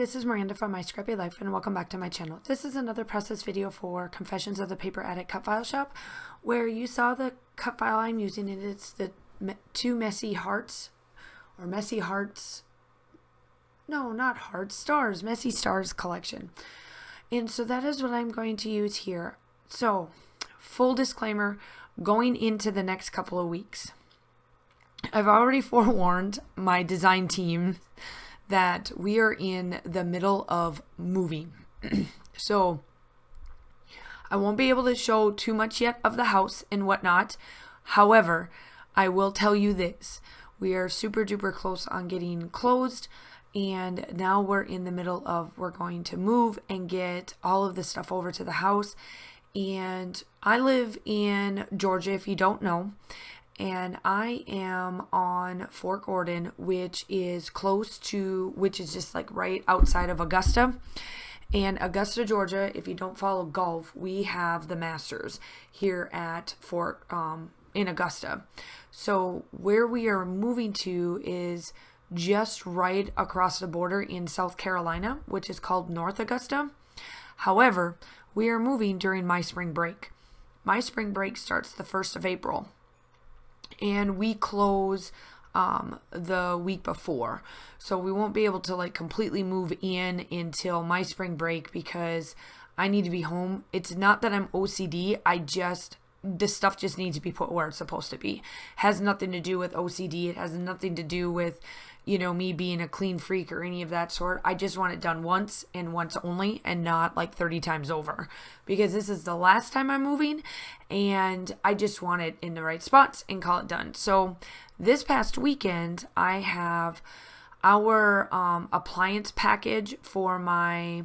this is Miranda from My Scrappy Life, and welcome back to my channel. This is another process video for Confessions of the Paper Addict cut file shop, where you saw the cut file I'm using, and it's the two messy hearts, or messy hearts, no, not hearts, stars, messy stars collection. And so that is what I'm going to use here. So, full disclaimer, going into the next couple of weeks, I've already forewarned my design team that we are in the middle of moving. So I won't be able to show too much yet of the house and whatnot. However, I will tell you this. We are super duper close on getting closed, and now we're in the middle of, we're going to move and get all of the stuff over to the house. And I live in Georgia, if you don't know. And I am on Fort Gordon, which is just like right outside of Augusta. And Augusta, Georgia, if you don't follow golf, we have the Masters here at in Augusta. So where we are moving to is just right across the border in South Carolina, which is called North Augusta. However, we are moving during my spring break. My spring break starts the 1st of April. And we close the week before. So we won't be able to like completely move in until my spring break because I need to be home. It's not that I'm OCD. This stuff just needs to be put where it's supposed to be. Has nothing to do with OCD. It has nothing to do with, me being a clean freak or any of that sort. I just want it done once and once only, and not like 30 times over, because this is the last time I'm moving and I just want it in the right spots and call it done. So this past weekend, I have our appliance package for my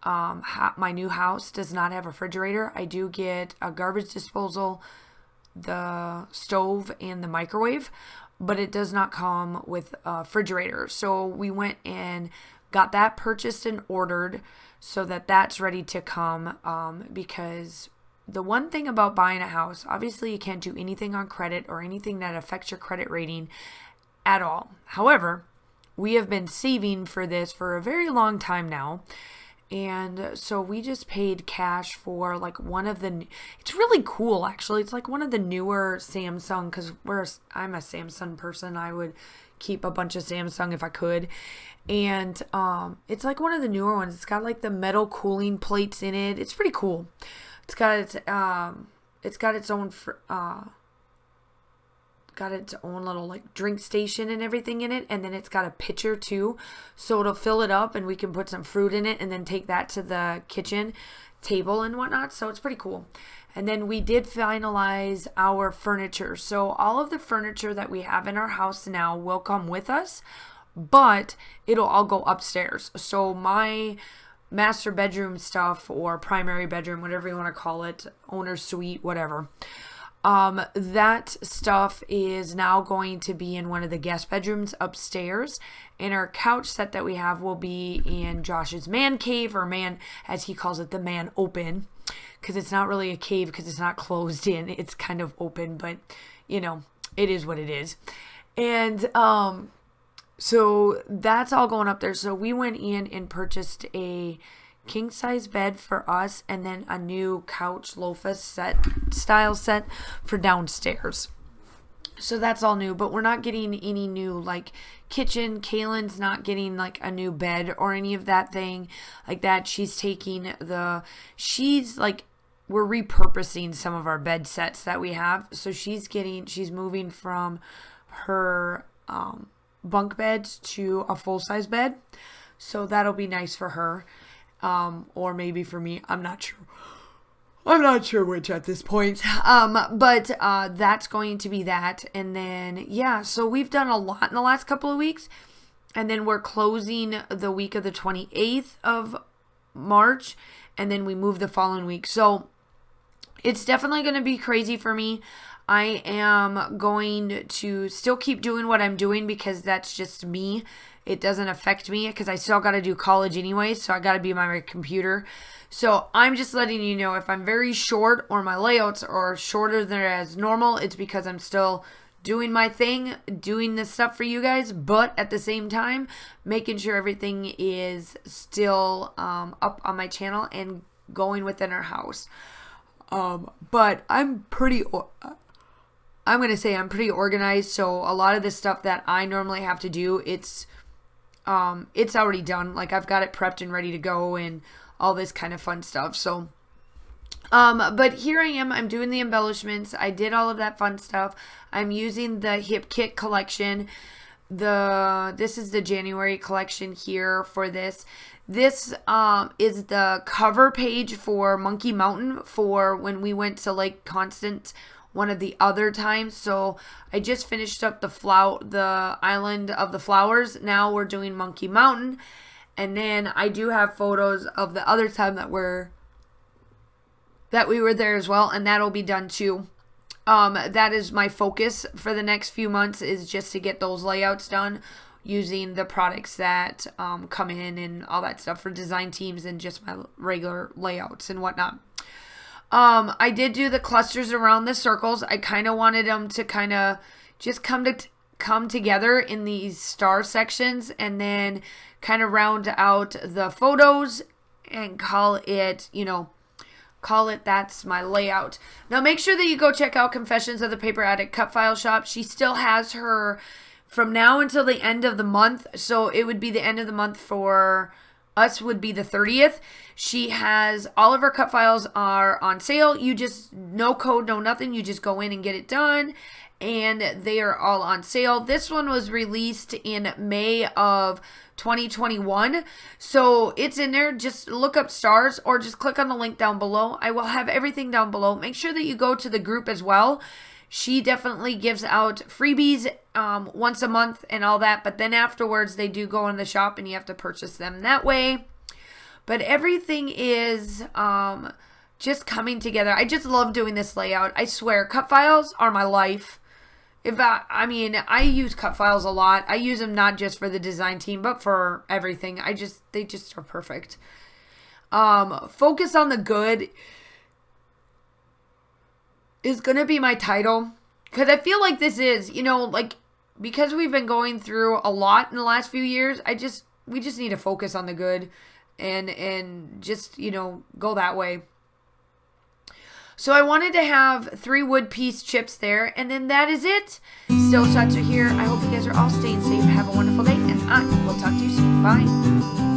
my new house does not have a refrigerator. I do get a garbage disposal, the stove, and the microwave, but it does not come with a refrigerator. So we went and got that purchased and ordered so that that's ready to come, because the one thing about buying a house, obviously you can't do anything on credit or anything that affects your credit rating at all. However, we have been saving for this for a very long time now. And so we just paid cash for like it's really cool actually. It's like one of the newer Samsung, because I'm a Samsung person. I would keep a bunch of Samsung if I could. And it's like one of the newer ones. It's got like the metal cooling plates in it. It's pretty cool. It's got its own little like drink station and everything in it, and then it's got a pitcher too, so it'll fill it up and we can put some fruit in it and then take that to the kitchen table and whatnot. So it's pretty cool. And then we did finalize our furniture, so all of the furniture that we have in our house now will come with us, but it'll all go upstairs. So my master bedroom stuff, or primary bedroom, whatever you want to call it, owner's suite, whatever, that stuff is now going to be in one of the guest bedrooms upstairs, and our couch set that we have will be in Josh's man cave, or man, as he calls it, the man open, because it's not really a cave because it's not closed in, it's kind of open, but it is what it is. And so that's all going up there. So we went in and purchased a king size bed for us, and then a new couch lofa style set for downstairs. So that's all new, but we're not getting any new like kitchen. Kaylin's not getting like a new bed or any of that thing like that. We're repurposing some of our bed sets that we have. So she's moving from her bunk beds to a full size bed. So that'll be nice for her. Or maybe for me, I'm not sure. I'm not sure which at this point. But that's going to be that. And then, yeah, so we've done a lot in the last couple of weeks. And then we're closing the week of the 28th of March. And then we move the following week. So it's definitely going to be crazy for me. I am going to still keep doing what I'm doing because that's just me. It doesn't affect me because I still got to do college anyway, so I got to be by my computer. So I'm just letting you know if I'm very short or my layouts are shorter than as normal, it's because I'm still doing my thing, doing this stuff for you guys, but at the same time, making sure everything is still up on my channel and going within our house. But I'm pretty organized, so a lot of the stuff that I normally have to do, it's already done. Like, I've got it prepped and ready to go and all this kind of fun stuff. So but here I am, I'm doing the embellishments. I did all of that fun stuff. I'm using the Hip Kit collection. This is the January collection here for this. This is the cover page for Monkey Mountain for when we went to Lake Constant one of the other times. So I just finished up the Island of the Flowers. Now we're doing Monkey Mountain. And then I do have photos of the other time that we were there as well, and that'll be done too. That is my focus for the next few months, is just to get those layouts done using the products that come in and all that stuff for design teams and just my regular layouts and whatnot. I did do the clusters around the circles. I kind of wanted them to kind of just come together in these star sections and then kind of round out the photos and call it, that's my layout. Now make sure that you go check out Confessions of the Paper Addict Cut File Shop. She still has her from now until the end of the month. So it would be the end of the month for us would be the 30th. She has all of her cut files are on sale. You just, no code, no nothing. You just go in and get it done. And they are all on sale. This one was released in May of 2021. So it's in there. Just look up stars or just click on the link down below. I will have everything down below. Make sure that you go to the group as well. She definitely gives out freebies once a month and all that. But then afterwards, they do go in the shop and you have to purchase them that way. But everything is just coming together. I just love doing this layout. I swear, cut files are my life. I use cut files a lot. I use them not just for the design team, but for everything. They just are perfect. Focus on the good is going to be my title. Because I feel like this is, because we've been going through a lot in the last few years, we just need to focus on the good and just, go that way. So I wanted to have 3 wood piece chips there, and then that is it. Still shots are here. I hope you guys are all staying safe. Have a wonderful day, and I will talk to you soon. Bye.